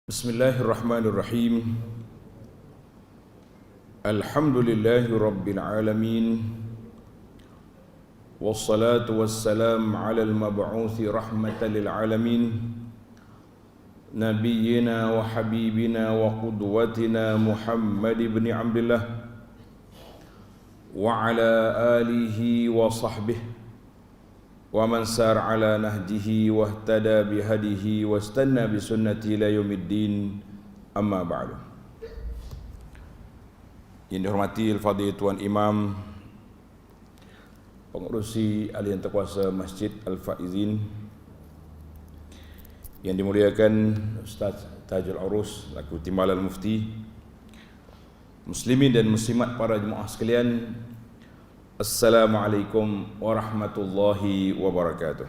Bismillahirrahmanirrahim. Alhamdulillahi rabbil alamin. Wassalatu wassalam ala al-mab'uthi rahmatan lil alamin. Nabiyyina wa habibina wa qudwatina Muhammad ibn Abdullah wa ala alihi wa sahbihi wa man sar ala nahjihi wa ihtada bihadihi wa istanna bisunnati ila yaumiddin, amma ba'du. Yang dihormati al-fadhil Tuan Imam, pengurusi Alian Terkuasa Masjid Al-Faizin, yang dimuliakan Ustaz Tajul Urus laku Timbalan Mufti, muslimin dan muslimat para jemaah sekalian, Assalamualaikum warahmatullahi wabarakatuh.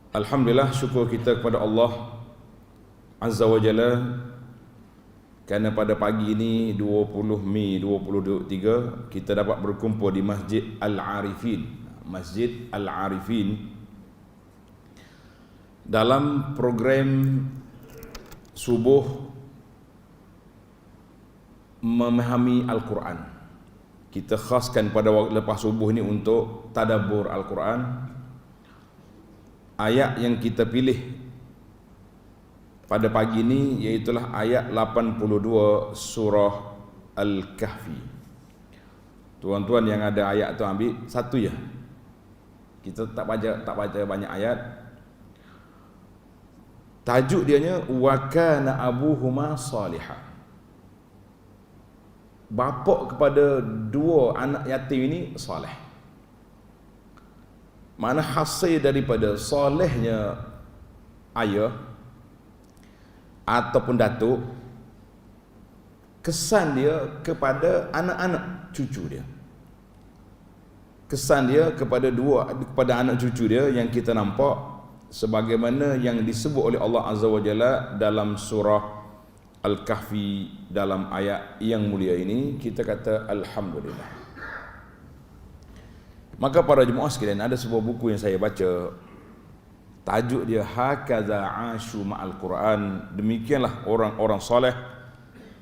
Alhamdulillah, syukur kita kepada Allah Azza wa Jalla kerana pada pagi ini 20 Mei 2023 kita dapat berkumpul di Masjid Al-Arifin, Masjid Al-Arifin, dalam program subuh memahami Al-Quran. Kita khaskan pada waktu lepas subuh ini untuk tadabbur Al-Quran. Ayat yang kita pilih pada pagi ini iaitulah ayat 82 surah Al-Kahfi. Tuan-tuan yang ada ayat tu ambil satu je. Kita tak baca banyak ayat. Tajuk dianya wa kana abuhuma salihah. Bapa kepada dua anak yatim ini soleh. Mana hasil daripada solehnya ayah ataupun datuk, kesan dia kepada anak-anak cucu dia. Kesan dia kepada anak cucu dia yang kita nampak sebagaimana yang disebut oleh Allah Azza wa Jalla dalam surah Al-Kahfi, dalam ayat yang mulia ini. Kita kata Alhamdulillah. Maka para jemaah sekalian, ada sebuah buku yang saya baca, tajuk dia Hakaza Ashu Ma'al Quran. Demikianlah orang-orang soleh,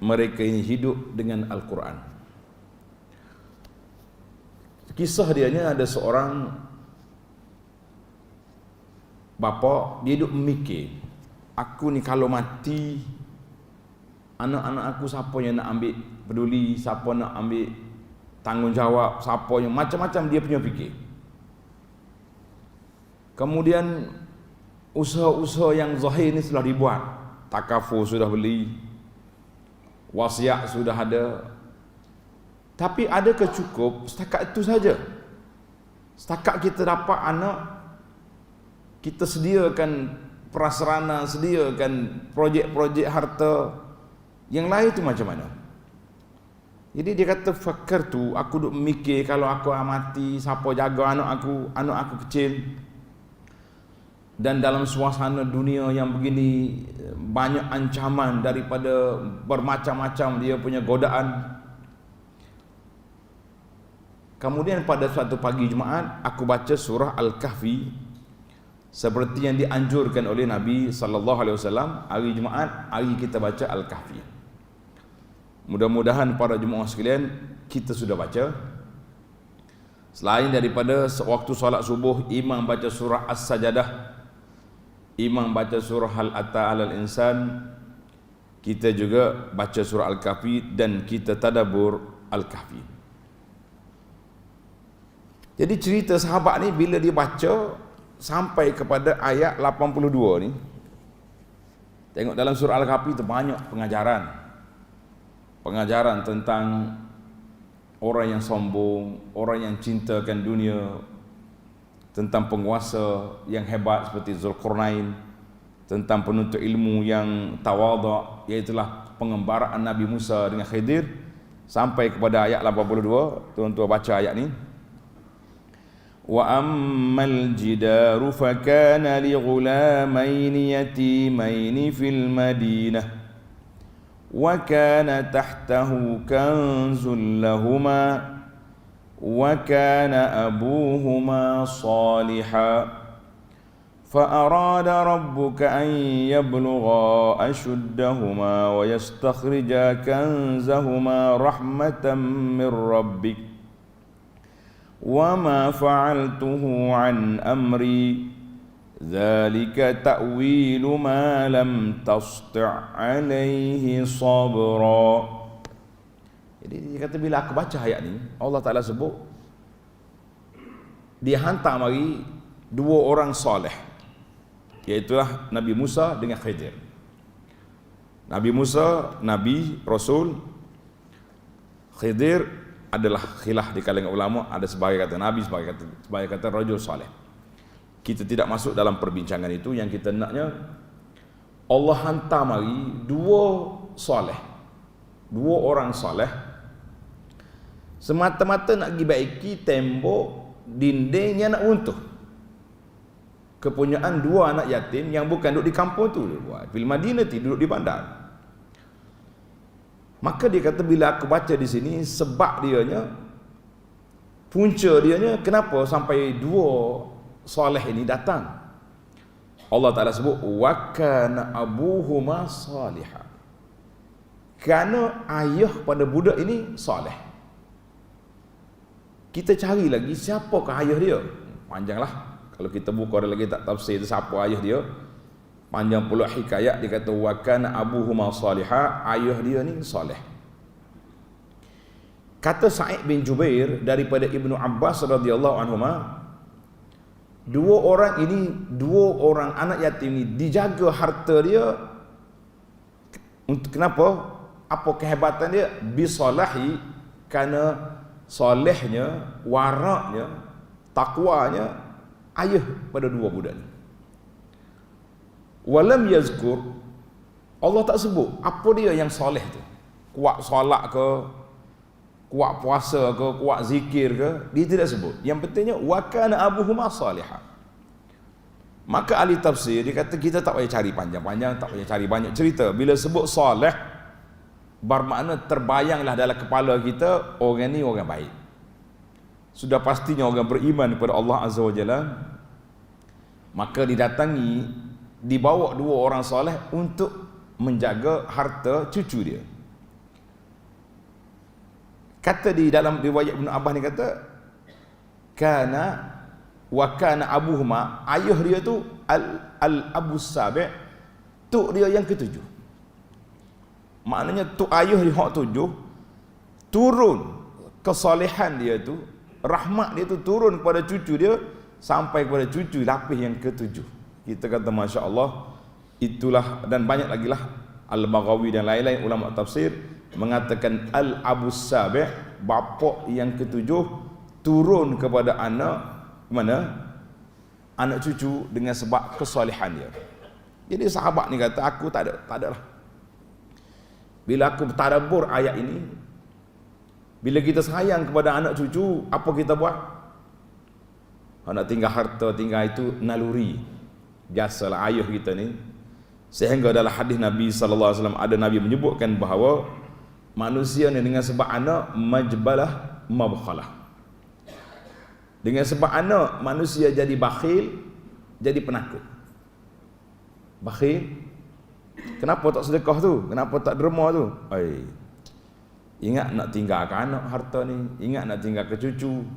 mereka ini hidup dengan Al-Quran. Kisah dianya, ada seorang bapa, dia hidup memikir, aku ni kalau mati, anak-anak aku siapa yang nak ambil peduli, siapa nak ambil tanggungjawab, siapa yang macam-macam dia punya fikir. Kemudian usaha-usaha yang zahir ni sudah dibuat, takaful sudah beli, wasiat sudah ada, tapi adakah cukup setakat itu saja? Setakat kita dapat anak, kita sediakan prasarana, sediakan projek-projek harta, yang lain itu macam mana? Jadi dia kata, fakar tu, aku duk mikir kalau aku mati, siapa jaga anak aku kecil. Dan dalam suasana dunia yang begini, banyak ancaman daripada bermacam-macam dia punya godaan. Kemudian pada suatu pagi Jumaat, aku baca surah Al-Kahfi seperti yang dianjurkan oleh Nabi sallallahu alaihi wasallam. Hari Jumaat, hari kita baca Al-Kahfi. Mudah-mudahan para jemaah sekalian kita sudah baca. Selain daripada waktu solat subuh, imam baca surah As-Sajadah, imam baca surah Hal Ata 'alal Insan, kita juga baca surah Al-Kahfi dan kita tadabbur Al-Kahfi. Jadi cerita sahabat ni bila dia baca sampai kepada ayat 82 ni, tengok dalam surah Al-Kahfi itu banyak pengajaran tentang orang yang sombong, orang yang cintakan dunia, tentang penguasa yang hebat seperti Zulkarnain, tentang penuntut ilmu yang tawadhu, iaitulah pengembaraan Nabi Musa dengan Khidir, sampai kepada ayat 82. Tuan-tuan baca ayat ni. Wa ammal jidaru fakana li ghulamaini yatimaini fil Madinah wa kana tahtahu kanzun lahuma wa kana abuhuma salihah فأراد ربك أن يبلغا أشدهما ويستخرجا كنزهما رحمة من ربك وما فعلته عن أمري ذلك تأويل ما لم تسطع عليه صبرا. Jadi dia kata bila aku baca ayat ni, Allah Ta'ala sebut dia hantar mari dua orang soleh, iaitulah Nabi Musa dengan Khidir. Nabi Musa, Nabi, Rasul. Khidir adalah khilaf di kalangan ulama, ada sebagai kata Nabi, sebagai kata rajul soleh. Kita tidak masuk dalam perbincangan itu. Yang kita naknya, Allah hantar mari dua orang soleh, semata-mata nak pergi baiki tembok dinding yang nak runtuh, kepunyaan dua anak yatim yang bukan duduk di kampung tu, di Madinah, duduk di bandar. Maka dia kata bila aku baca di sini, sebab dianya, punca dianya, kenapa sampai dua soleh ini datang. Allah Ta'ala sebut wa kana abuhuma salihah, kerana ayah pada budak ini soleh. Kita cari lagi siapakah ayah dia, panjanglah. Kalau kita buka lagi tak tafsir itu siapa ayah dia, panjang pula hikayat. Dia kata wa kana abuhuma salihah, ayah dia ni soleh. Kata Sa'id bin Jubair daripada Ibnu Abbas radhiyallahu anhuma, dua orang anak yatim ni dijaga harta dia. Untuk kenapa? Apa kehebatan dia? Bisalahi, kerana solehnya, waraknya, takwanya ayah pada dua budak ni. Walam yazkur, Allah tak sebut apa dia yang soleh tu. Kuat solat ke, kuat puasa ke, kuat zikir ke, dia tidak sebut. Yang pentingnya wa kana abuhuma salihah. Maka ahli tafsir dia kata kita tak payah cari panjang-panjang, tak payah cari banyak cerita. Bila sebut soleh, bermakna terbayanglah dalam kepala kita orang ni orang baik. Sudah pastinya orang beriman kepada Allah Azza wa Jalla. Maka didatangi, dibawa dua orang soleh untuk menjaga harta cucu dia. Kata di dalam riwayat Ibn Abbas ni kata kana wa kana abuhuma, ayah dia tu al-abu sabi', tuk dia yang ketujuh. Maknanya tuk ayah dia hak tujuh, turun kesalehan dia tu, rahmat dia tu turun kepada cucu dia sampai kepada cucu lapis yang ketujuh. Kita kata Masya Allah. Itulah, dan banyak lagi lah Al-Baghawi dan lain-lain ulama tafsir mengatakan al-abu sabi', bapa yang ketujuh turun kepada anak mana? Anak cucu dengan sebab kesalehan dia. Jadi sahabat ni kata aku tak ada lah. Bila aku tadabbur ayat ini, bila kita sayang kepada anak cucu, apa kita buat? Nak tinggal harta, tinggal itu naluri, jasalah ayah kita ni. Sehingga dalam hadis Nabi SAW ada Nabi menyebutkan bahawa manusia ni dengan sebab anak majbalah mabkhalah. Dengan sebab anak manusia jadi bakhil, jadi penakut. Bakhil, kenapa tak sedekah tu? Kenapa tak derma tu? Ingat nak tinggalkan anak harta ni, ingat nak tinggal ke cucu.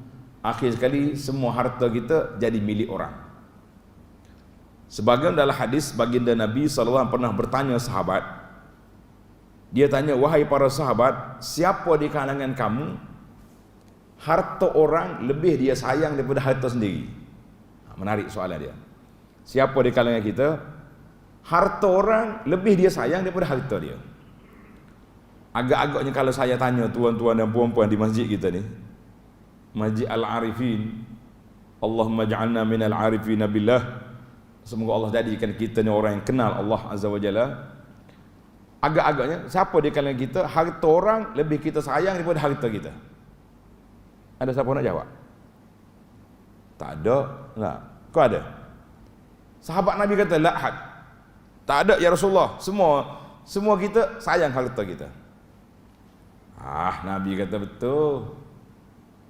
Akhir sekali semua harta kita jadi milik orang. Sebagian dalam hadis baginda Nabi SAW pernah bertanya sahabat. Dia tanya, wahai para sahabat, siapa di kalangan kamu harta orang lebih dia sayang daripada harta sendiri? Menarik soalan dia. Siapa di kalangan kita harta orang lebih dia sayang daripada harta dia? Agak-agaknya kalau saya tanya tuan-tuan dan puan-puan di masjid kita ni, Masjid Al-Arifin, Allahumma ja'alna minal arifina billah, semoga Allah jadikan kita ni orang yang kenal Allah Azza wa Jalla. Agak-agaknya siapa di kalangan kita harta orang lebih kita sayang daripada harta kita? Ada siapa nak jawab? Tak ada. Tak. Kau ada? Sahabat Nabi kata la had. Tak ada ya Rasulullah. Semua kita sayang harta kita. Nabi kata betul.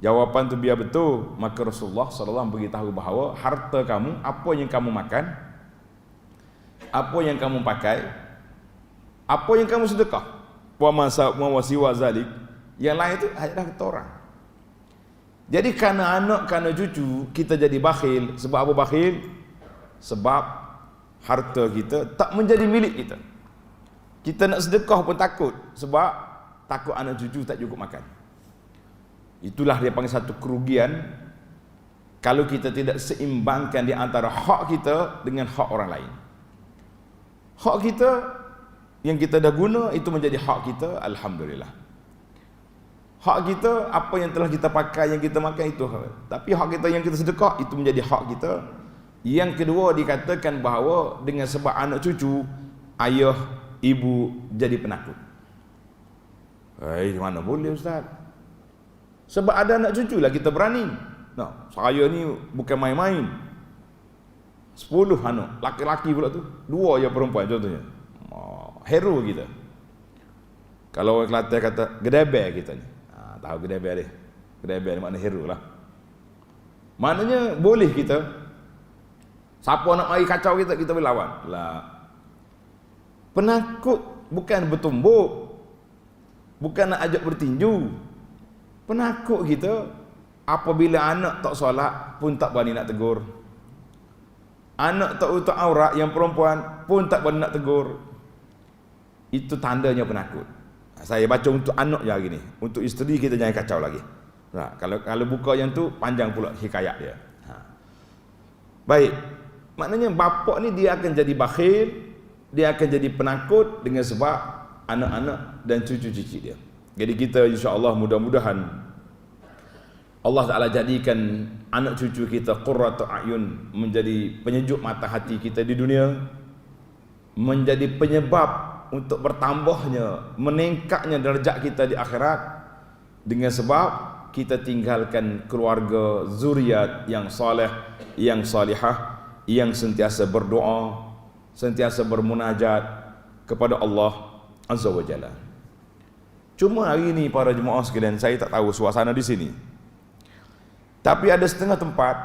Jawapan tu biar betul, maka Rasulullah SAW beritahu bahawa harta kamu, apa yang kamu makan, apa yang kamu pakai, apa yang kamu sedekah, wa wasiwa zalik, yang lain itu adalah kata orang. Jadi kerana anak, kerana cucu kita jadi bakhil. Sebab apa bakhil? Sebab harta kita tak menjadi milik kita. Kita nak sedekah pun takut, sebab takut anak cucu tak cukup makan. Itulah dia panggil satu kerugian kalau kita tidak seimbangkan di antara hak kita dengan hak orang lain. Hak kita yang kita dah guna itu menjadi hak kita, alhamdulillah. Hak kita, apa yang telah kita pakai, yang kita makan itu hak. Tapi hak kita yang kita sedekah itu menjadi hak kita. Yang kedua dikatakan bahawa dengan sebab anak cucu, ayah, ibu jadi penakut. Mana boleh Ustaz? Sebab ada anak cucu lah kita berani. Nah, saya ni bukan main-main. 10 anak, laki-laki pula tu, 2 je perempuan contohnya. Hero kita. Kalau orang Kelantan kata gedebel kita ni. Tahu gedebel dia. Gedebel makna hero lah. Maknanya boleh kita. Siapa nak mari kacau kita, kita boleh lawan. Lah. Penakut bukan bertumbuk. Bukan nak ajak bertinju. Penakut kita apabila anak tak solat pun tak berani nak tegur. Anak tak tutup aurat yang perempuan pun tak berani nak tegur. Itu tandanya penakut. Saya baca untuk anak je hari ni. Untuk isteri kita jangan kacau lagi. Nah, kalau buka yang tu panjang pula hikayat dia. Baik. Maknanya bapak ni dia akan jadi bakhil, dia akan jadi penakut dengan sebab anak-anak dan cucu-cucu dia. Jadi kita insya-Allah mudah-mudahan Allah Ta'ala jadikan anak cucu kita qurratu a'yun, menjadi penyejuk mata hati kita di dunia, menjadi penyebab untuk bertambahnya, meningkatnya darjat kita di akhirat, dengan sebab kita tinggalkan keluarga zuriat yang saleh, yang salihah, yang sentiasa berdoa, sentiasa bermunajat kepada Allah Azza wa Jalla. Cuma hari ini para jemaah sekalian, saya tak tahu suasana di sini. Tapi ada setengah tempat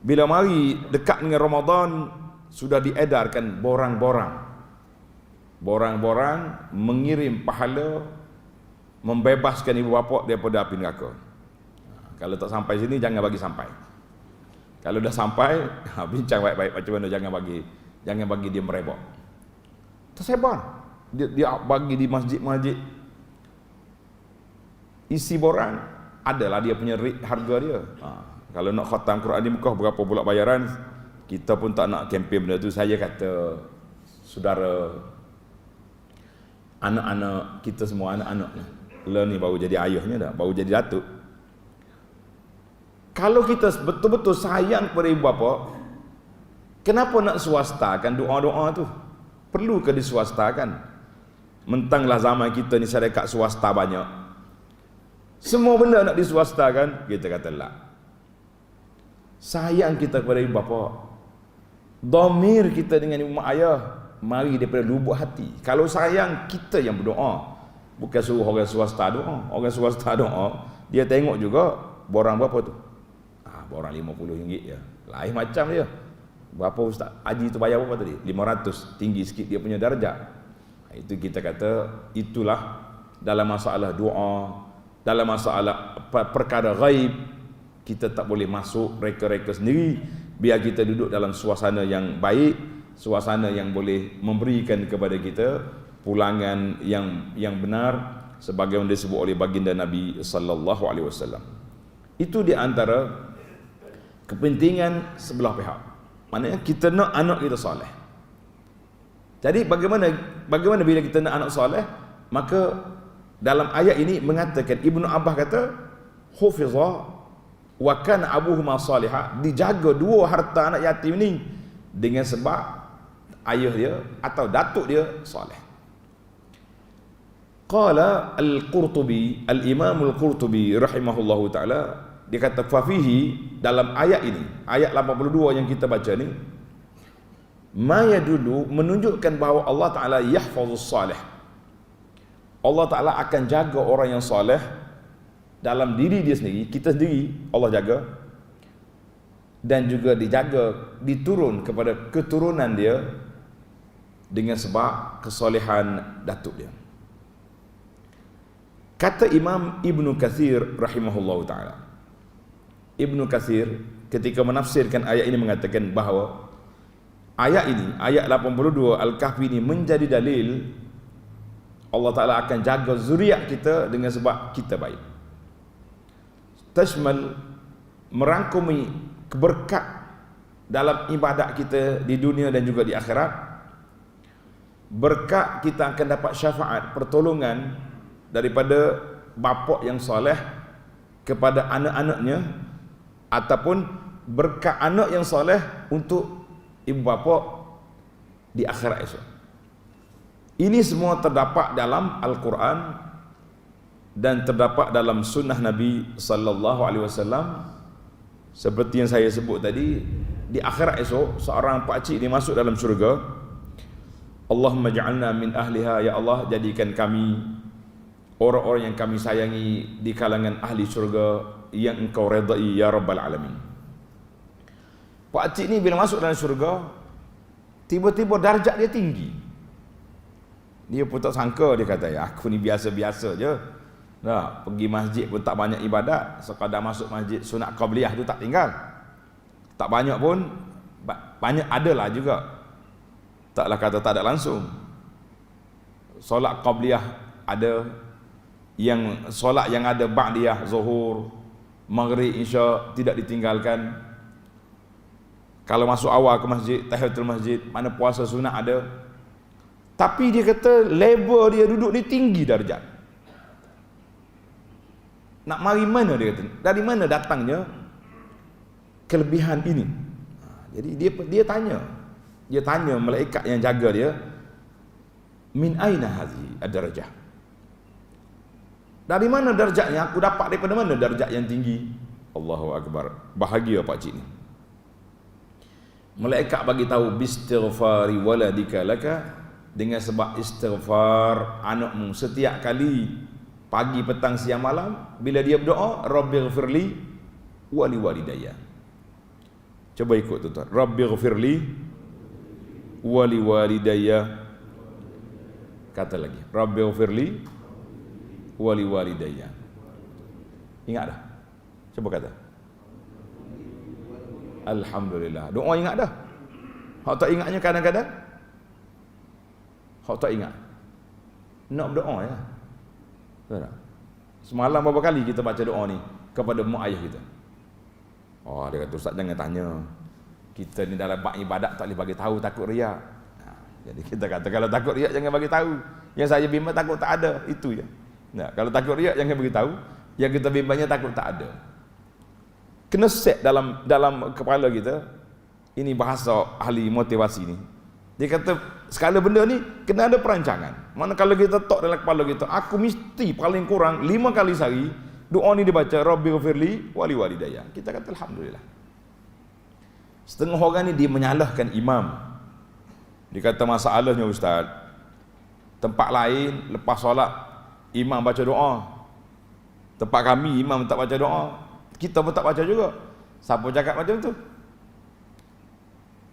bila mari dekat dengan Ramadan sudah diedarkan borang-borang mengirim pahala membebaskan ibu bapa daripada api neraka. Kalau tak sampai sini jangan bagi sampai. Kalau dah sampai bincang baik-baik macam mana, jangan bagi dia merebak. Tersebar. Dia bagi di masjid-masjid. Isi borang adalah dia punya harga dia. Kalau nak khatam Quran di Mekah berapa pula bayaran? Kita pun tak nak kempen benda tu. Saya kata saudara, anak-anak kita semua, anak-anak ni baru jadi ayahnya dah, baru jadi datuk. Kalau kita betul-betul sayang kepada ibu bapa, kenapa nak swastakan doa-doa tu? Perlu ke diswastakan? Mentanglah zaman kita ni syarikat swasta banyak. Semua benda nak diswastakan, kita kata lah. Sayang kita kepada ibu bapa, dhamir kita dengan ibu mak ayah, mari daripada lubuk hati. Kalau sayang, kita yang berdoa, bukan suruh orang swasta doa. Orang swasta doa, dia tengok juga borang berapa tu. Borang RM50 je. Lain macam dia. Berapa Ustaz Haji tu bayar berapa tadi? 500. Tinggi sikit dia punya darjat. Itu kita kata, itulah dalam masalah doa, dalam masalah perkara ghaib, kita tak boleh masuk reka-reka sendiri. Biar kita duduk dalam suasana yang baik, suasana yang boleh memberikan kepada kita pulangan yang benar, sebagaimana disebut oleh baginda Nabi sallallahu alaihi wasallam. Itu di antara kepentingan sebelah pihak. Maknanya kita nak anak kita soleh. Jadi bagaimana bila kita nak anak soleh? Maka dalam ayat ini mengatakan, Ibnu Abbas kata, hufiza wa kana abuhuma salihah, dijaga dua harta anak yatim ni dengan sebab ayah dia atau datuk dia soleh. Qala Al-Qurtubi, Al-Imam Al-Qurtubi rahimahullahu ta'ala, dia kata fafihi, dalam ayat ini, ayat 82 yang kita baca ni, maya dulu menunjukkan bahawa Allah Ta'ala yahfazus salih. Allah Ta'ala akan jaga orang yang soleh dalam diri dia sendiri, kita sendiri Allah jaga, dan juga dijaga, diturun kepada keturunan dia dengan sebab kesolehan datuk dia. Kata Imam Ibnu Katsir rahimahullahu taala. Ibnu Katsir ketika menafsirkan ayat ini mengatakan bahawa ayat ini, ayat 82 Al-Kahfi ini menjadi dalil Allah Ta'ala akan jaga zuriat kita dengan sebab kita baik. Tashmal, merangkumi keberkat dalam ibadat kita di dunia dan juga di akhirat. Berkat kita akan dapat syafaat, pertolongan daripada bapa yang soleh kepada anak-anaknya, ataupun berkat anak yang soleh untuk ibu bapa di akhirat esok. Ini semua terdapat dalam Al-Quran dan terdapat dalam sunnah Nabi sallallahu alaihi wasallam. Seperti yang saya sebut tadi, di akhirat esok seorang pakcik dia masuk dalam syurga. Allahumma ja'alna min ahliha, ya Allah jadikan kami orang-orang yang kami sayangi di kalangan ahli syurga yang engkau redai ya rabbal alamin. Pakcik ni bila masuk dalam syurga, tiba-tiba darjat dia tinggi. Dia pun tak sangka, dia kata, ya aku ni biasa-biasa je. Nah, pergi masjid pun tak banyak ibadat, sekadar masuk masjid sunat qabliyah tu tak tinggal. Tak banyak pun, banyak adalah juga. Taklah kata tak ada langsung. Solat qabliyah ada, yang solat yang ada ba'diyah, zuhur, maghrib, isya tidak ditinggalkan. Kalau masuk awal ke masjid, tahiyatul masjid, mana puasa sunat ada. Tapi dia kata level dia duduk ni tinggi darjat. Nak mari mana dia kata? Dari mana datangnya kelebihan ini? Jadi dia tanya malaikat yang jaga dia, min aina hadhihi ad-darajah? Dari mana darjatnya? Aku dapat daripada mana darjat yang tinggi? Allahu akbar. Bahagia pakcik ni. Malaikat bagi tahu bistighfari waladika laka, dengan sebab istighfar anakmu setiap kali pagi, petang, siang, malam, bila dia berdoa, Rabbighfirli wa liwalidayya. Coba ikut tuan-tuan. Rabbighfirli wa liwalidayya. Kata lagi, Rabbighfirli wa liwalidayya. Ingat dah? Coba kata. Alhamdulillah. Doa ingat dah. Hak tak ingatnya kadang-kadang, hak tak ingat. Nak berdoa ya. Betul. Semalam berapa kali kita baca doa ni kepada mak ayah kita? Oh, dia kata, Ustaz jangan tanya. Kita ni dalam bab ibadat tak boleh bagi tahu, takut riak. Jadi kita kata kalau takut riak jangan bagi tahu. Yang saya bimbang takut tak ada, itu je. Nah, kalau takut riak jangan bagi tahu. Yang kita bimbangnya takut tak ada. Kena set dalam kepala kita. Ini bahasa ahli motivasi ni. Dia kata segala benda ni kena ada perancangan. Mana kalau kita tok dalam kepala kita, aku mesti paling kurang 5 kali sehari doa ni dibaca, Rabbighfirli wa liwalidayya. Kita kata alhamdulillah. Setengah orang ni dia menyalahkan imam. Dia kata masalahnya ustaz, tempat lain lepas solat imam baca doa. Tempat kami imam tak baca doa. Kita pun tak baca juga. Siapa cakap macam tu?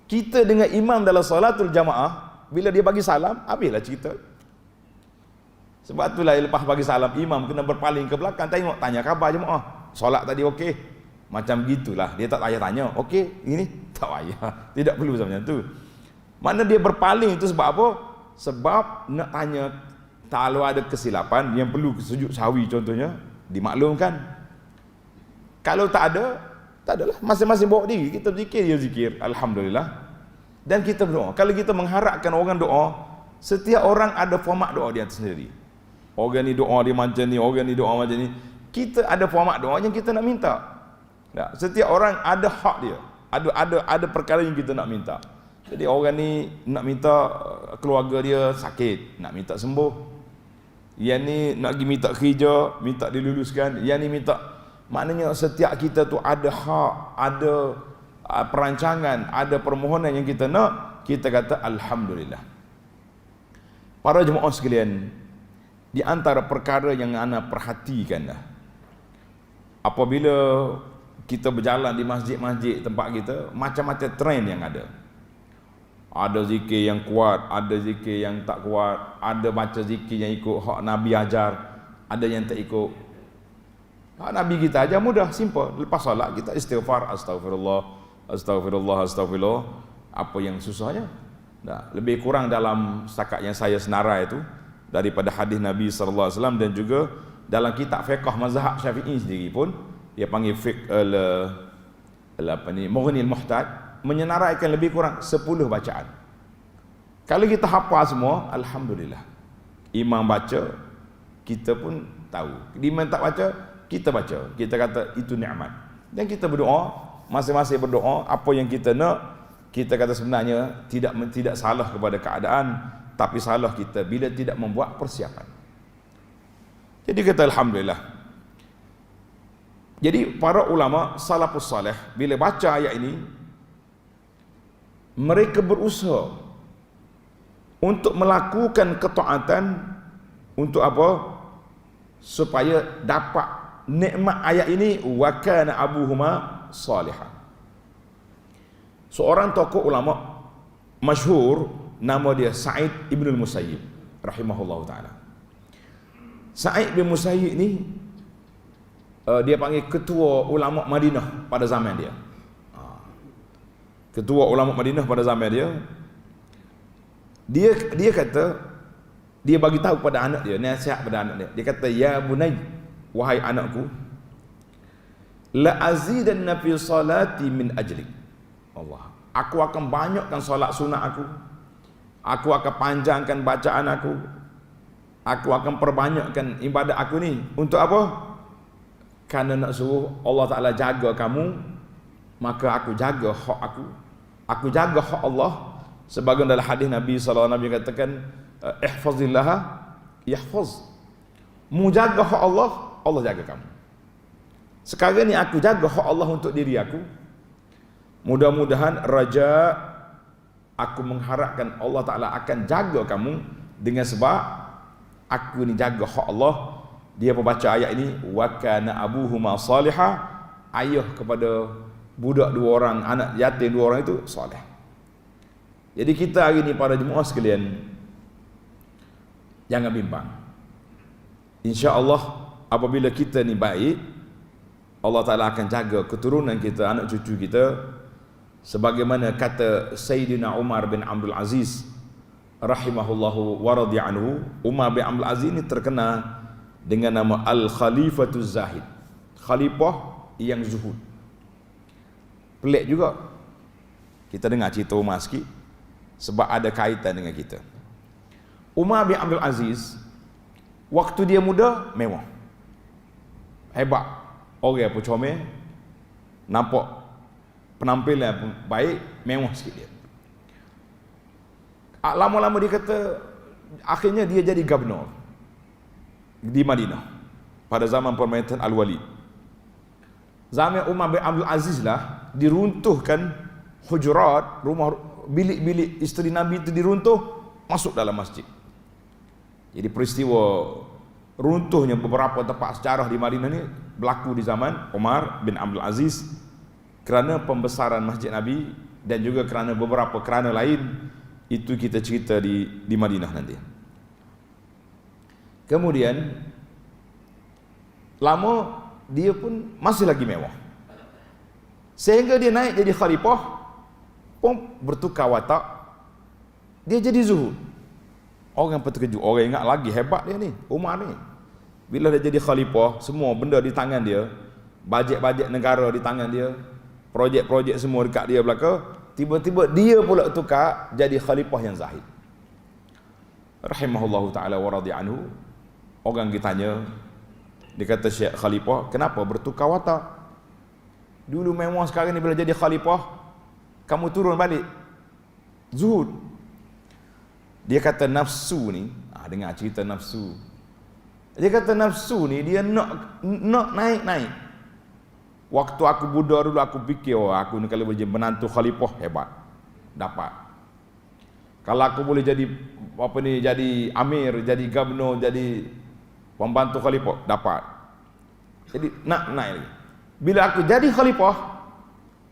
Kita dengan imam dalam solatul jamaah, bila dia bagi salam, habislah cerita. Sebab itulah lepas bagi salam, imam kena berpaling ke belakang, tengok, tanya khabar jemaah. Solat tadi okey? Macam gitulah. Dia tak payah tanya, okey? Ini? Tak payah. Tidak perlu macam tu. Mana dia berpaling itu sebab apa? Sebab nak tanya, kalau ada kesilapan yang perlu sujud sahwi contohnya, dimaklumkan. Kalau tak ada, tak adalah, masing-masing bawa diri, kita berzikir, dia zikir, alhamdulillah. Dan kita berdoa. Kalau kita mengharapkan orang doa, setiap orang ada format doa dia sendiri. Orang ni doa dia macam ni, orang ni doa macam ni. Kita ada format doa yang kita nak minta. Tak? Setiap orang ada hak dia. Ada perkara yang kita nak minta. Jadi orang ni nak minta keluarga dia sakit, nak minta sembuh. Yang ni nak pergi minta kerja, minta diluluskan. Yang ni minta, maknanya setiap kita tu ada hak, ada perancangan, ada permohonan yang kita nak, kita kata alhamdulillah. Para jemaah sekalian, di antara perkara yang ana perhatikan dah, apabila kita berjalan di masjid-masjid tempat kita, macam-macam trend yang ada. Ada zikir yang kuat, ada zikir yang tak kuat, ada baca zikir yang ikut hak Nabi ajar, ada yang tak ikut. Hak Nabi kita ajar mudah, simple. Lepas solat kita istighfar, astagfirullah, astagfirullah, astagfirullah. Apa yang susahnya? Nah, lebih kurang dalam setakat yang saya senarai itu daripada hadis Nabi sallallahu alaihi wasallam, dan juga dalam kitab fiqh mazhab Syafi'i sendiri pun dia panggil fiqh Mughnil Muhtaj, menyenaraikan lebih kurang 10 bacaan. Kalau kita hafal semua, alhamdulillah. Imam baca, kita pun tahu. Imam tak baca, kita baca. Kita kata itu nikmat. Dan kita berdoa, masing-masing berdoa apa yang kita nak. Kita kata sebenarnya tidak salah kepada keadaan, tapi salah kita bila tidak membuat persiapan. Jadi kata alhamdulillah. Jadi para ulama salafus salih bila baca ayat ini, mereka berusaha untuk melakukan ketaatan untuk apa? Supaya dapat nikmat ayat ini, wa kana abuhuma salihah. Seorang tokoh ulama masyhur nama dia Sa'id ibn al-Musayyib rahimahullahu taala. Sa'id bin Musayyib ni dia panggil ketua ulama Madinah pada zaman dia. Ketua ulama Madinah pada zaman dia. Dia kata, dia bagi tahu pada anak dia, nasihat pada anak dia. Dia kata, ya bunay, wahai anakku, la azidanna fi salati min ajlik. Allah, aku akan banyakkan solat sunat aku akan panjangkan bacaan aku akan perbanyakkan ibadat aku ni. Untuk apa? Kerana nak suruh Allah Ta'ala jaga kamu, maka aku jaga hak aku jaga hak Allah. Sebagian dalam hadis Nabi SAW, Nabi katakan, ihfazillaha yahfaz. Mu jaga hak Allah, Allah jaga kamu. Sekarang ni aku jaga hak Allah untuk diri aku. Mudah-mudahan raja, aku mengharapkan Allah Ta'ala akan jaga kamu dengan sebab aku ni jaga hak Allah. Dia membaca ayat ini, wa kana abuhuma salihah, ayah kepada budak 2 orang, anak yatim 2 orang itu soleh. Jadi kita hari ni para jemaah sekalian, jangan bimbang. InsyaAllah apabila kita ni baik, Allah Ta'ala akan jaga keturunan kita, anak cucu kita. Sebagaimana kata Sayyidina Umar bin Abdul Aziz rahimahullahu wa radhiya anhu. Umar bin Abdul Aziz ini terkenal dengan nama Al-Khalifatuz Zahid, khalifah yang zuhud. Pelik juga. Kita dengar cerita Umar sikit sebab ada kaitan dengan kita. Umar bin Abdul Aziz waktu dia muda mewah, hebat, orang pun comel, nampak penampilan pun baik, mewah sikit dia. Lama-lama dia kata, akhirnya dia jadi gubernur di Madinah pada zaman pemerintahan Al-Walid. Zaman Umar bin Abdul Aziz lah diruntuhkan hujurat, rumah bilik-bilik isteri Nabi itu diruntuh, masuk dalam masjid. Jadi peristiwa runtuhnya beberapa tempat sejarah di Madinah ni berlaku di zaman Umar bin Abdul Aziz kerana pembesaran masjid Nabi dan juga kerana beberapa kerana lain. Itu kita cerita di Madinah nanti. Kemudian lama dia pun masih lagi mewah, sehingga dia naik jadi khalifah pun bertukar watak, dia jadi zuhud. Orang pun terkejut, orang ingat lagi hebat dia ni, Umar ni. Bila dia jadi khalifah, semua benda di tangan dia, bajet-bajet negara di tangan dia, projek-projek semua dekat dia belaka. Tiba-tiba dia pula tukar jadi khalifah yang zahid. Rahimahullahu ta'ala wa radhiya anhu. Orang ditanya, dia kata, Syekh Khalifah, kenapa bertukar watak? Dulu mewah, sekarang ni bila jadi khalifah kamu turun balik zuhud. Dia kata nafsu ni, dengar cerita nafsu. Dia kata nafsu ni dia nak naik-naik. Waktu aku budak dulu aku fikir, aku ni kalau boleh jadi menantu khalifah hebat, dapat. Kalau aku boleh jadi jadi amir, jadi gubernur, jadi pembantu khalifah, dapat. Jadi nak naik lagi. Bila aku jadi khalifah,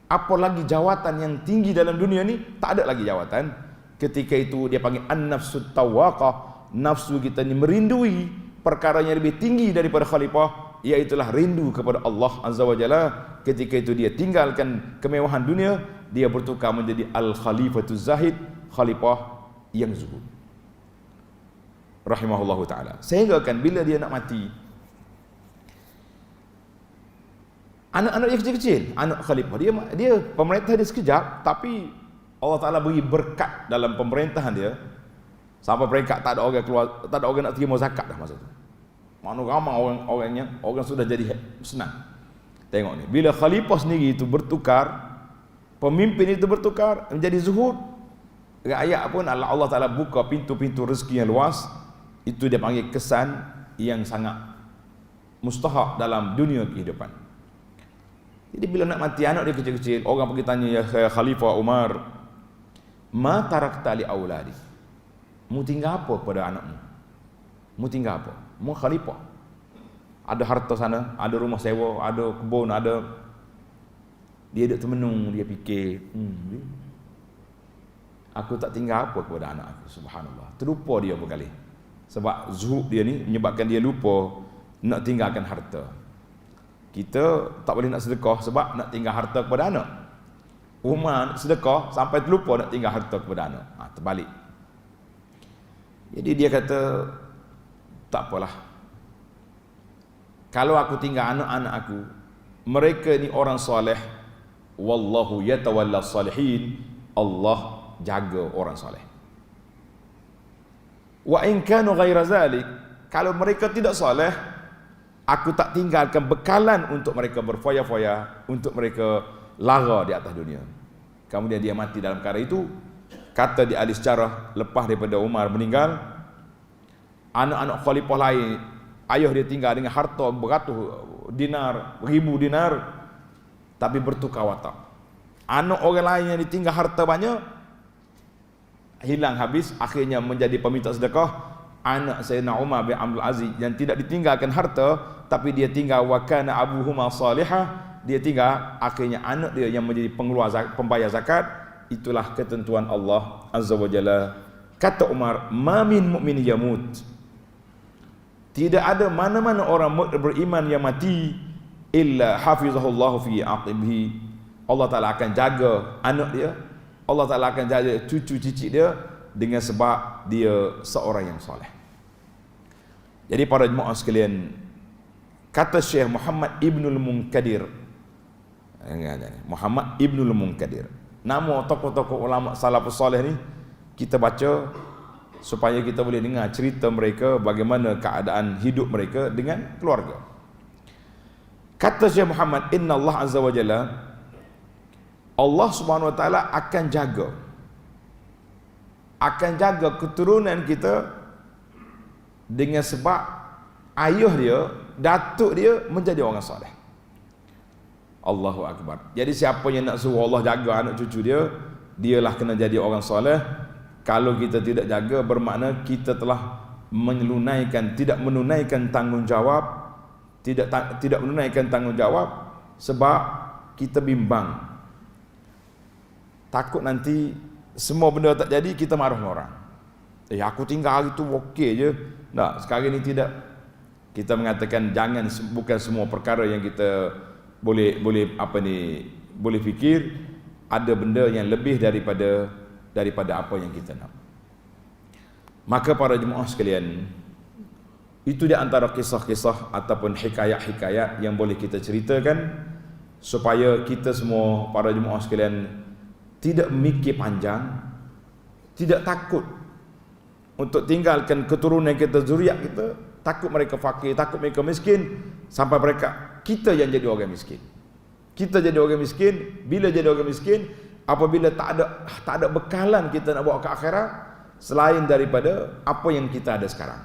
apa lagi jawatan yang tinggi dalam dunia ni? Tak ada lagi jawatan. Ketika itu dia panggil an-nafsut tawaqah. Nafsu kita ni merindui perkara yang lebih tinggi daripada khalifah, iaitulah rindu kepada Allah Azza wa Jalla. Ketika itu dia tinggalkan kemewahan dunia, dia bertukar menjadi al-khalifatuz zahid, khalifah yang zuhud. Rahimahullahu ta'ala. Sehingga kan bila dia nak mati, anak-anak dia kecil-kecil, anak khalifah dia pemerintah dia sekejap, tapi Allah Ta'ala beri berkat dalam pemerintahan dia sampai peringkat tak ada orang keluar, tak ada orang nak terima zakat dah masa tu. Mana ramai orang sudah jadi senang. Tengok ni, bila khalifah sendiri itu bertukar, pemimpin itu bertukar menjadi zuhud, rakyat pun Allah Ta'ala buka pintu-pintu rezeki yang luas. Itu dia panggil kesan yang sangat mustahak dalam dunia kehidupan. Jadi bila nak mati anak dia kecil-kecil, orang pergi tanya, ya Khalifah Umar, ma tarakta li auladi, mu tinggal apa pada anakmu? Mu tinggal apa? Mu khalifah, ada harta sana, ada rumah sewa, ada kebun, ada. Dia duduk termenung, dia fikir, aku tak tinggal apa kepada anak aku. Subhanallah, terlupa dia berkali. Sebab zuhud dia ni menyebabkan dia lupa nak tinggalkan harta. Kita tak boleh nak sedekah sebab nak tinggal harta kepada anak. Umar sedekah sampai terlupa nak tinggal harta kepada anak. Terbalik. Jadi dia kata, tak apalah, kalau aku tinggal anak-anak aku, mereka ni orang soleh, wallahu yatawalla salihin, Allah jaga orang soleh. Wa in kanu ghaira zalik, kalau mereka tidak soleh, aku tak tinggalkan bekalan untuk mereka berfoya-foya, untuk mereka lara di atas dunia. Kemudian dia mati dalam perkara itu. Kata di ahli sejarah, lepas daripada Umar meninggal, anak-anak khalifah lain, ayah dia tinggal dengan harta beratus dinar, ribu dinar, tapi bertukar watak. Anak orang lain yang ditinggal harta banyak, hilang habis, akhirnya menjadi peminta sedekah. Anak Sayyidina Umar bin Abdul Aziz yang tidak ditinggalkan harta, tapi dia tinggal wa kana abuhuma salihah, dia tinggal akhirnya anak dia yang menjadi pengeluar pembayar zakat. Itulah ketentuan Allah Azza wa Jalla. Kata Umar, ma min mu'min yamut, tidak ada mana-mana orang beriman yang mati, illa hafizahullahu fi aqibihi, Allah Ta'ala akan jaga anak dia, Allah Ta'ala akan jaga cucu-cicit dia dengan sebab dia seorang yang soleh. Jadi para jemaah sekalian, kata Syekh Muhammad Ibnul Munkadir, Muhammad Ibnul Munkadir, nama tokoh-tokoh ulama salafus soleh ni kita baca supaya kita boleh dengar cerita mereka, bagaimana keadaan hidup mereka dengan keluarga. Kata Syekh Muhammad, inna Allah Azza wa Jalla, Allah Subhanahu wa Ta'ala akan jaga keturunan kita dengan sebab ayah dia, datuk dia menjadi orang soleh. Allahu Akbar. Jadi siapa yang nak suruh Allah jaga anak cucu dia, dialah kena jadi orang soleh. Kalau kita tidak jaga, bermakna kita telah tidak menunaikan tanggungjawab, tidak menunaikan tanggungjawab, sebab kita bimbang, takut nanti semua benda tak jadi, kita marah orang. Aku tinggal hari tu okey je. Tak, sekarang ni tidak. Kita mengatakan jangan, bukan semua perkara yang kita boleh fikir. Ada benda yang lebih daripada apa yang kita nak. Maka para jemaah sekalian, itu di antara kisah-kisah ataupun hikayat-hikayat yang boleh kita ceritakan supaya kita semua para jemaah sekalian tidak mikir panjang, tidak takut untuk tinggalkan keturunan kita, zuriat kita, takut mereka fakir, takut mereka miskin, sampai kita yang jadi orang miskin. Kita jadi orang miskin. Bila jadi orang miskin, apabila tak ada bekalan kita nak bawa ke akhirat selain daripada apa yang kita ada sekarang.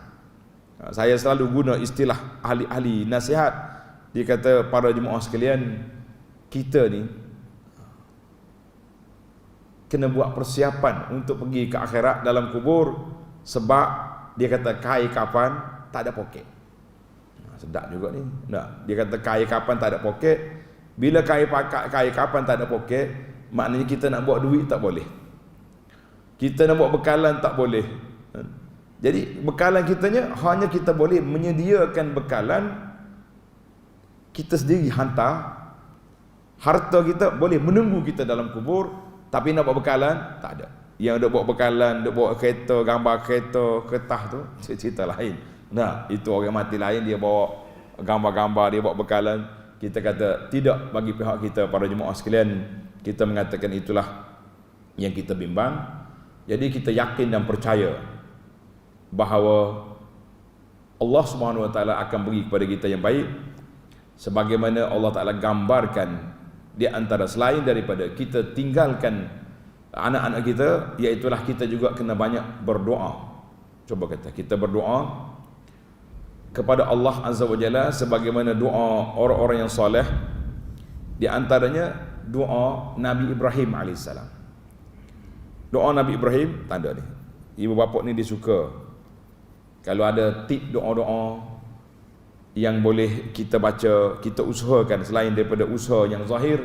Saya selalu guna istilah ahli-ahli nasihat. Dia kata, para jemaah sekalian, kita ni kena buat persiapan untuk pergi ke akhirat dalam kubur, sebab dia kata kain kapan tak ada poket. Sedap juga ni. Dia kata kain kapan tak ada poket, Bila kain kapan tak ada poket, maknanya kita nak buat duit tak boleh. Kita nak buat bekalan tak boleh. Jadi bekalan kitanya hanya kita boleh menyediakan bekalan kita sendiri hantar. Harta kita boleh menunggu kita dalam kubur, tapi nak buat bekalan tak ada. Yang dok buat bekalan, dok buat kereta, gambar kereta, kertas tu cerita lain. Nah, itu orang mati lain dia bawa gambar-gambar, dia bawa bekalan. Kita kata tidak, bagi pihak kita para jemaah sekalian, kita mengatakan itulah yang kita bimbang. Jadi kita yakin dan percaya bahawa Allah Subhanahu Wa Taala akan beri kepada kita yang baik, sebagaimana Allah Taala gambarkan di antara selain daripada kita tinggalkan anak-anak kita, iaitulah kita juga kena banyak berdoa. Coba kata kita berdoa kepada Allah Azza wa Jalla sebagaimana doa orang-orang yang soleh. Di antaranya doa Nabi Ibrahim AS. Doa Nabi Ibrahim, tanda ni, ibu bapa ni dia suka kalau ada tip doa-doa yang boleh kita baca, kita usahakan selain daripada usaha yang zahir,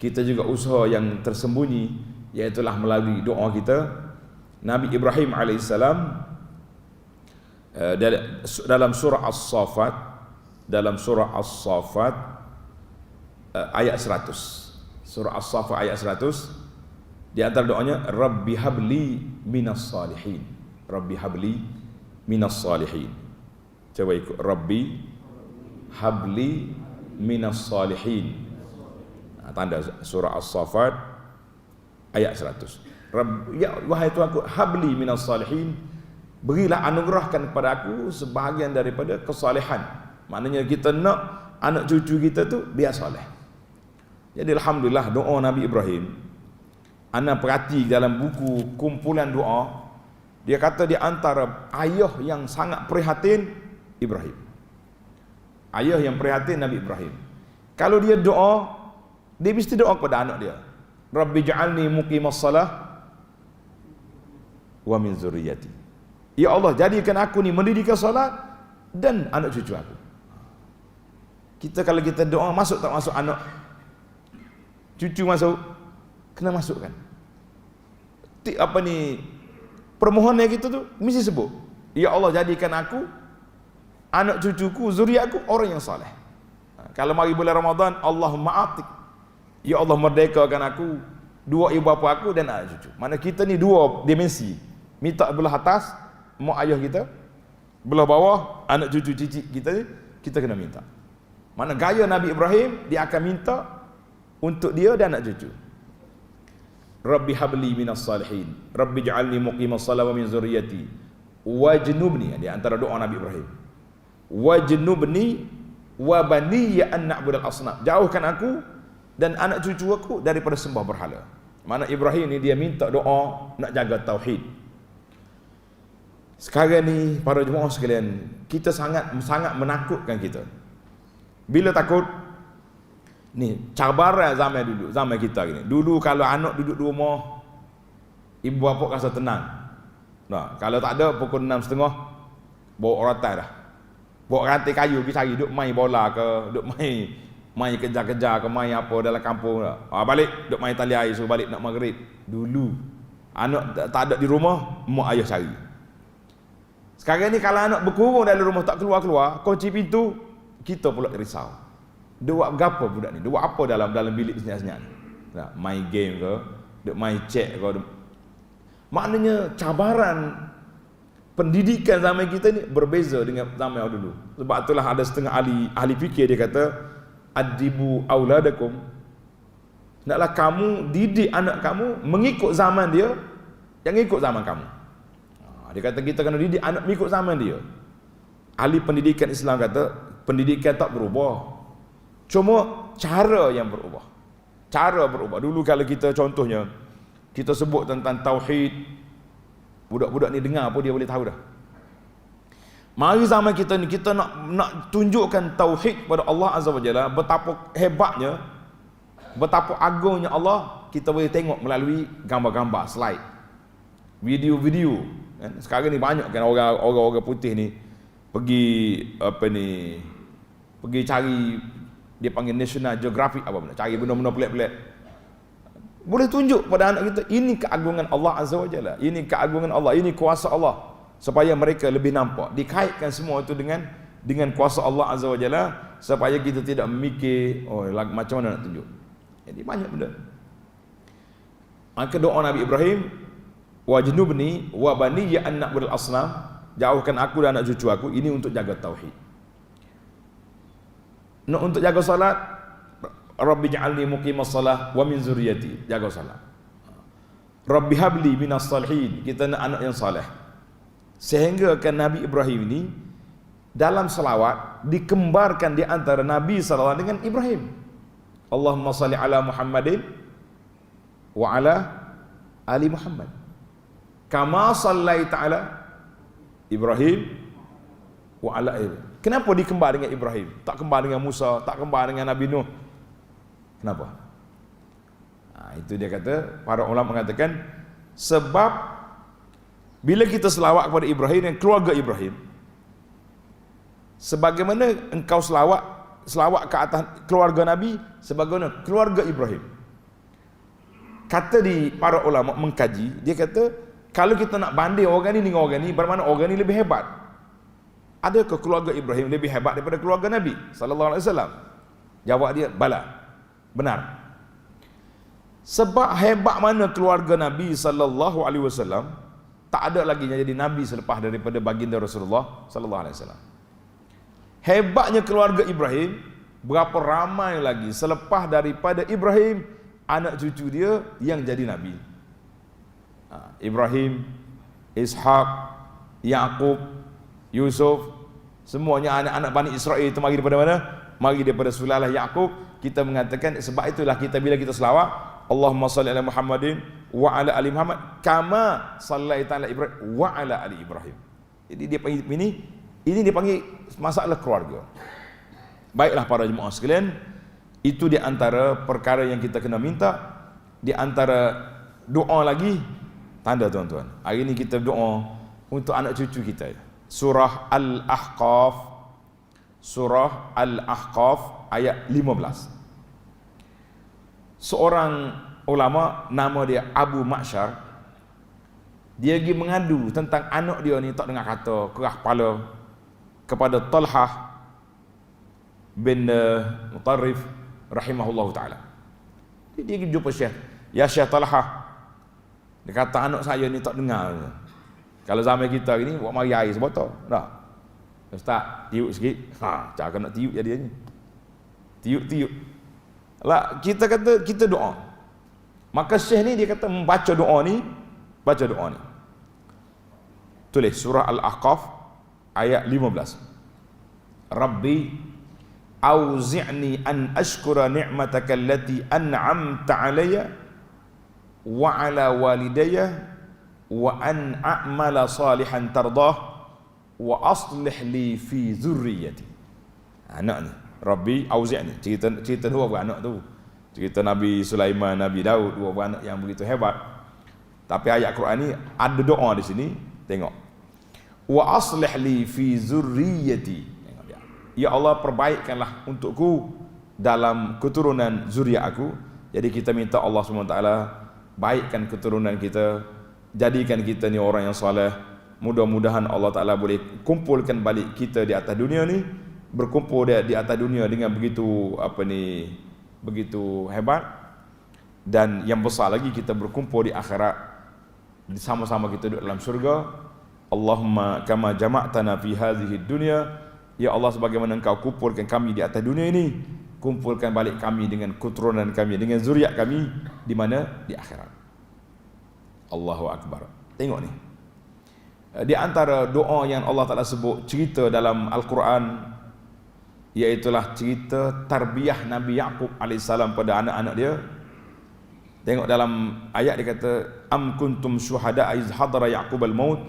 kita juga usaha yang tersembunyi, iaitulah melalui doa kita. Nabi Ibrahim AS dalam surah As-Saffat, ayat 100. Surah As-Saffat ayat 100, di antara doanya Rabbi habli minas salihin. Rabbi habli minas salihin. Coba ikut, Rabbi habli minas salihin. Tanda surah As-Saffat ayat 100. Ya wahai Tuhanku, habli minas salihin, berilah anugerahkan kepada aku sebahagian daripada kesalehan. Maknanya kita nak anak cucu kita tu biar soleh. Jadi alhamdulillah doa Nabi Ibrahim, ana perhati dalam buku kumpulan doa, dia kata di antara ayah yang sangat prihatin Ibrahim. Ayah yang prihatin Nabi Ibrahim. Kalau dia doa, dia mesti doa kepada anak dia. Rabbi ja'alni muqimas salah wa min zurriyyati. Ya Allah, jadikan aku ni mendirikan solat dan anak cucu aku. Kita kalau kita doa, masuk tak masuk anak cucu masuk, kena masukkan. Apa ni permohonan kita tu mesti sebut, ya Allah jadikan aku, anak cucuku, zuriatku orang yang soleh. Kalau mari bulan Ramadan, Allahumma atik, ya Allah merdekakan aku, dua ibu bapa aku dan anak cucu. Mana kita ni dua dimensi, minta belah atas mak ayah kita, belah bawah anak cucu cicit kita kena minta. Mana gaya Nabi Ibrahim, dia akan minta untuk dia dan anak cucu. Rabbi habli minas salihin, Rabbi ja'alni muqimas salah wa min zurriyyati wajnubni. Di antara doa Nabi Ibrahim, wajnubni wa baniya an na'budal asnam, jauhkan aku dan anak cucu aku daripada sembah berhala. Mana Ibrahim ni dia minta doa nak jaga tauhid. Sekarang ni para jemaah sekalian, kita sangat menakutkan kita. Bila takut ni, cabaran zaman dulu, zaman kita gini. Dulu kalau anak duduk di rumah, ibu bapa rasa tenang. Nah, kalau tak ada pukul 6.30 bawa rotan dah. Bawa rantai kayu pergi cari, duk main bola ke, duk main kejar-kejar ke, main apa dalam kampung dah. Balik duk main tali air, suruh balik nak maghrib. Dulu anak tak ada di rumah, mak ayah cari. Sekarang ni kalau anak berkurung dalam rumah tak keluar-keluar, kunci pintu, kita pula risau. Dia buat apa budak ni? Dia buat apa dalam bilik senyap-senyap ni? Nah, main game ke, dia main chat ke. Maknanya cabaran pendidikan zaman kita ni berbeza dengan zaman dulu. Sebab itulah ada setengah ahli fikir dia kata, adibu auladakum, hendaklah kamu didik anak kamu mengikut zaman dia, jangan ikut zaman kamu. Dia kata kita kena didik anak mengikut zaman dia. Ahli pendidikan Islam kata pendidikan tak berubah, cuma cara yang berubah. Cara berubah. Dulu kalau kita contohnya kita sebut tentang tauhid, budak-budak ni dengar apa dia boleh tahu dah. Mari zaman kita ni kita nak tunjukkan tauhid kepada Allah Azza wa Jalla, betapa hebatnya, betapa agungnya Allah, kita boleh tengok melalui gambar-gambar, slide, video-video. Sekarang ni banyak kan orang putih ni pergi pergi cari dia panggil National Geographic apa benda, cari benda-benda pelik-pelik. Boleh tunjuk pada anak kita, ini keagungan Allah Azza wa Jalla, ini keagungan Allah, ini kuasa Allah, supaya mereka lebih nampak. Dikaitkan semua itu dengan kuasa Allah Azza wa Jalla, supaya kita tidak memikir macam mana nak tunjuk. Jadi banyak benda. Maka doa Nabi Ibrahim, wajnubni wa baniya an na'budal asnam, jauhkan aku dan anak cucu aku, ini untuk jaga tauhid. Untuk jaga salat, Rabbi ja'alni muqimas salah wa min zurriyati, jaga salat. Rabbi habli minas salihin, kita nak anak yang saleh. Sehingga kan Nabi Ibrahim ini dalam selawat dikembarkan di antara Nabi sallallahu dengan Ibrahim. Allahumma salli ala Muhammadin wa ala ali Muhammad kama sallaita ala Ibrahim wa ala Ibrahim. Kenapa dikembar dengan Ibrahim? Tak kembar dengan Musa, tak kembar dengan Nabi Nuh. Kenapa? Itu dia kata, para ulama mengatakan, sebab bila kita selawat kepada Ibrahim dan keluarga Ibrahim, sebagaimana engkau selawat ke atas keluarga Nabi, sebagaimana keluarga Ibrahim. Kata di para ulama mengkaji, dia kata, kalau kita nak banding orang ni dengan orang ni, bermakna orang ni lebih hebat. Adakah keluarga Ibrahim lebih hebat daripada keluarga Nabi sallallahu alaihi wasallam? Jawab dia, bala. Benar. Sebab hebat mana keluarga Nabi sallallahu alaihi wasallam, tak ada lagi yang jadi nabi selepas daripada baginda Rasulullah sallallahu alaihi wasallam. Hebatnya keluarga Ibrahim, berapa ramai lagi selepas daripada Ibrahim anak cucu dia yang jadi nabi. Ibrahim, Ishaq, Yaqub, Yusuf, semuanya anak-anak Bani Israel itu mari daripada mana? Mari daripada sulalah Yaqub. Kita mengatakan, sebab itulah kita bila kita selawat, Allahumma salli ala Muhammadin wa ala ali Muhammad kama sallaita ala Ibrahim wa ala ali Ibrahim. Jadi dia panggil ini dia panggil masalah keluarga. Baiklah para jemaah sekalian, itu di antara perkara yang kita kena minta. Di antara doa lagi, tanda tuan-tuan, hari ini kita doa untuk anak cucu kita. Surah Al-Ahqaf, Surah Al-Ahqaf ayat 15. Seorang ulama nama dia Abu Ma'syar, dia pergi mengadu tentang anak dia ni tak dengar kata, kerah kepala, kepada Talhah bin Mutarrif rahimahullahu ta'ala. Dia pergi jumpa Syekh, ya Syekh Talhah, dia kata anak saya ni tak dengar. Kalau zaman kita ni buat mari air sebotol. Dah. Ustaz, tiup sikit. Cara nak tiup jadinya. Tiup. Lah kita kata kita doa. Maka Syekh ni dia kata membaca doa ni, baca doa ni. Tulis surah Al-Ahqaf ayat 15. Rabbi auzi'ni an ashkura ni'mataka allati an'amta 'alayya wa 'ala walidayya wa an a'mala salihan tardah wa aslih li fi zurriyyati. Anak ni Rabbi auzi'ni, cerita dua beranak tu, cerita Nabi Sulaiman, Nabi Daud, dua beranak yang begitu hebat. Tapi ayat Quran ni ada doa di sini, tengok, wa aslih li fi zurriyyati. Tengok dia, ya Allah perbaikkanlah untukku dalam keturunan zuriat aku. Jadi kita minta Allah SWT baikkan keturunan kita, jadikan kita ni orang yang soleh. Mudah-mudahan Allah Ta'ala boleh kumpulkan balik kita di atas dunia ni, berkumpul di atas dunia dengan begitu begitu hebat, dan yang besar lagi kita berkumpul di akhirat, sama-sama kita duduk dalam syurga. Allahumma kama jama'tana fi hadhihi dunya, ya Allah sebagaimana engkau kumpulkan kami di atas dunia ini, kumpulkan balik kami dengan keturunan kami, dengan zuriat kami di mana? Di akhirat. Allahu Akbar. Tengok ni, di antara doa yang Allah Ta'ala sebut, cerita dalam Al-Quran, iaitulah cerita tarbiyah Nabi Yaqub AS pada anak-anak dia. Tengok dalam ayat dia kata, am kuntum syuhada iz hadara Yaqub al-maut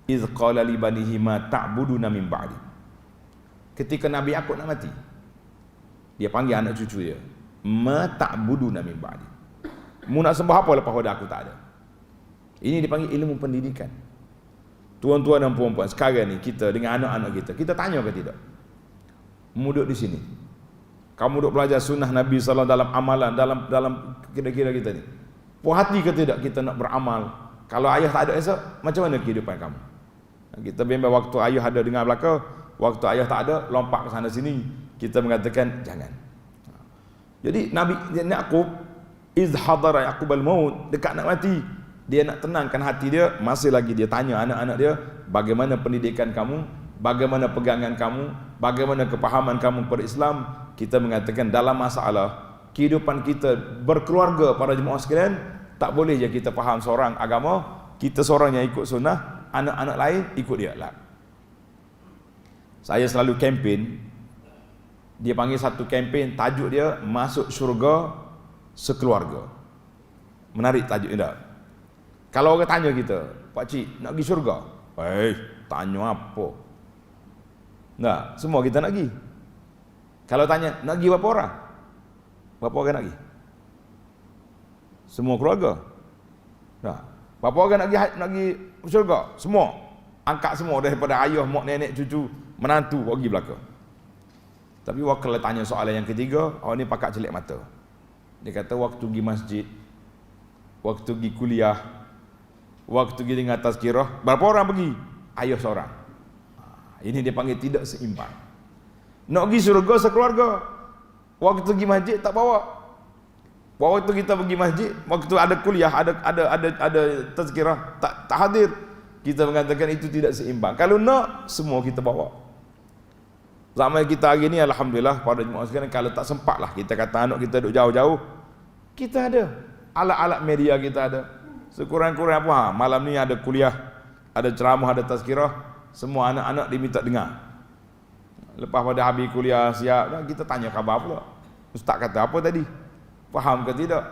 iz qala li banihi ma ta'buduna min ba'di. Ketika Nabi Yaqub nak mati, dia panggil anak cucu dia, ma ta'buduna min ba'di, mu nak sembah apa lepas pada aku tak ada. Ini dipanggil ilmu pendidikan. Tuan-tuan dan puan-puan, sekarang ni kita dengan anak-anak kita tanya ke tidak? Mu duduk di sini, Kamu duk belajar sunnah Nabi SAW dalam amalan, dalam kira-kira kita ni. Puas hati ke tidak kita nak beramal? Kalau ayah tak ada esok, macam mana kehidupan kamu? Kita bimbang waktu ayah ada dengar belaka, waktu ayah tak ada, lompat ke sana sini. Kita mengatakan, jangan. Jadi Nabi Yaqub, iz hadara Yaqub al-maut, dekat nak mati, dia nak tenangkan hati dia, masih lagi dia tanya anak-anak dia, bagaimana pendidikan kamu, bagaimana pegangan kamu, bagaimana kepahaman kamu kepada Islam. Kita mengatakan dalam masalah kehidupan kita berkeluarga para jemaah sekalian, tak boleh je kita faham seorang agama, kita seorang yang ikut sunnah, anak-anak lain ikut dia lah. Saya selalu kempen, dia panggil satu kempen, tajuk dia masuk syurga sekeluarga. Menarik tajuk ini. Kalau orang tanya kita, Pak Cik nak pergi syurga? Tanya apa? Nah, semua kita nak pergi. Kalau tanya, nak pergi berapa orang? Berapa orang nak pergi? Semua keluarga. Nah, berapa orang nak pergi syurga? Semua. Angkat semua daripada ayah, mak, nenek, cucu, menantu, pergi belakang. Tapi kalau tanya soalan yang ketiga, orang ni pakat celik mata. Dia kata waktu pergi masjid, waktu pergi kuliah, waktu pergi dengan tazkirah, berapa orang pergi? Ayah seorang. Ini dia panggil tidak seimbang. Nak pergi syurga sekeluarga, waktu pergi masjid tak bawa. Waktu kita pergi masjid, waktu ada kuliah, ada tazkirah, tak hadir. Kita mengatakan itu tidak seimbang. Kalau nak, semua kita bawa. Zaman kita hari ni, alhamdulillah, pada jemaah sekalian, kalau tak sempat lah, kita kata anak kita duduk jauh-jauh, kita ada alat-alat media, kita ada. Sekurang-kurang apa? Malam ni ada kuliah, ada ceramah, ada tazkirah, semua anak-anak diminta dengar. Lepas pada habis kuliah siap, kita tanya khabar pula. Ustaz kata apa tadi? Faham ke tidak?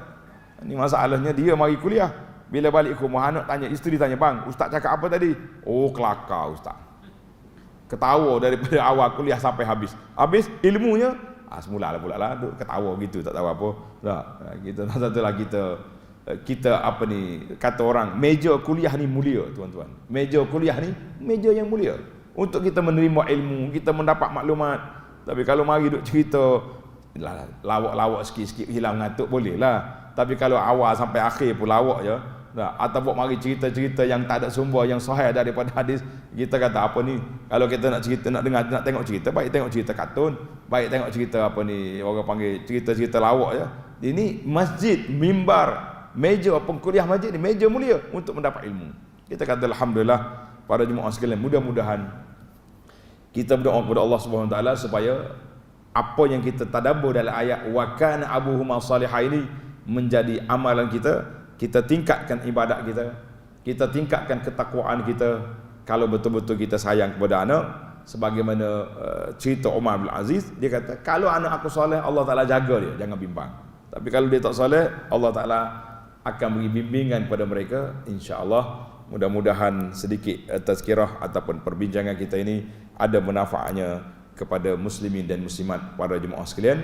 Ini masalahnya dia mari kuliah. Bila balik ke rumah anak tanya, isteri tanya, bang, ustaz cakap apa tadi? Oh, kelakar ustaz. Ketawa daripada awal kuliah sampai habis. Habis ilmunya, semula lah pula lah, ketawa gitu, tak tahu apa. Nah, kita satulah kita apa ni, kata orang, meja kuliah ni mulia, tuan-tuan. Meja kuliah ni meja yang mulia. Untuk kita menerima ilmu, kita mendapat maklumat. Tapi kalau mari duk cerita lawak-lawak sikit-sikit hilang ngantuk boleh lah. Tapi kalau awal sampai akhir pun lawak je, atau buat mari cerita-cerita yang tak ada sumber, yang sahih daripada hadis, kita kata apa ni? Kalau kita nak cerita, nak dengar, nak tengok cerita, baik tengok cerita kartun, baik tengok cerita apa ni, orang panggil cerita-cerita lawak je. Ini masjid, mimbar, meja pengkuliah masjid ni meja mulia untuk mendapat ilmu. Kita kata alhamdulillah. Para jemaah sekalian, mudah-mudahan kita berdoa kepada Allah Subhanahu Wa Taala supaya apa yang kita tadabbur dalam ayat wa kana abuhuma salihah ini menjadi amalan kita. Kita tingkatkan ibadat kita tingkatkan ketakwaan kita. Kalau betul-betul kita sayang kepada anak, sebagaimana cerita Umar bin Aziz, dia kata kalau anak aku soleh, Allah Taala jaga dia, jangan bimbang. Tapi kalau dia tak soleh, Allah Taala akan beri bimbingan kepada mereka, insya-Allah. Mudah-mudahan sedikit tazkirah ataupun perbincangan kita ini ada manfaatnya kepada muslimin dan muslimat para jemaah sekalian.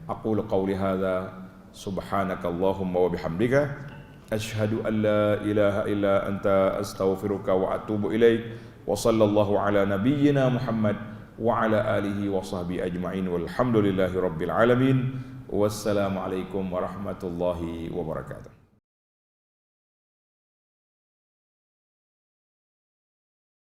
Aqulu qawli hadza subhanakallahumma wa bihamdika asyhadu an la ilaha illa anta astaghfiruka wa atubu ilaik. Wa sallallahu ala nabiyyina Muhammad wa ala alihi wa sahbihi ajma'in walhamdulillahi rabbil alamin. Wassalamu alaikum warahmatullahi wabarakatuh.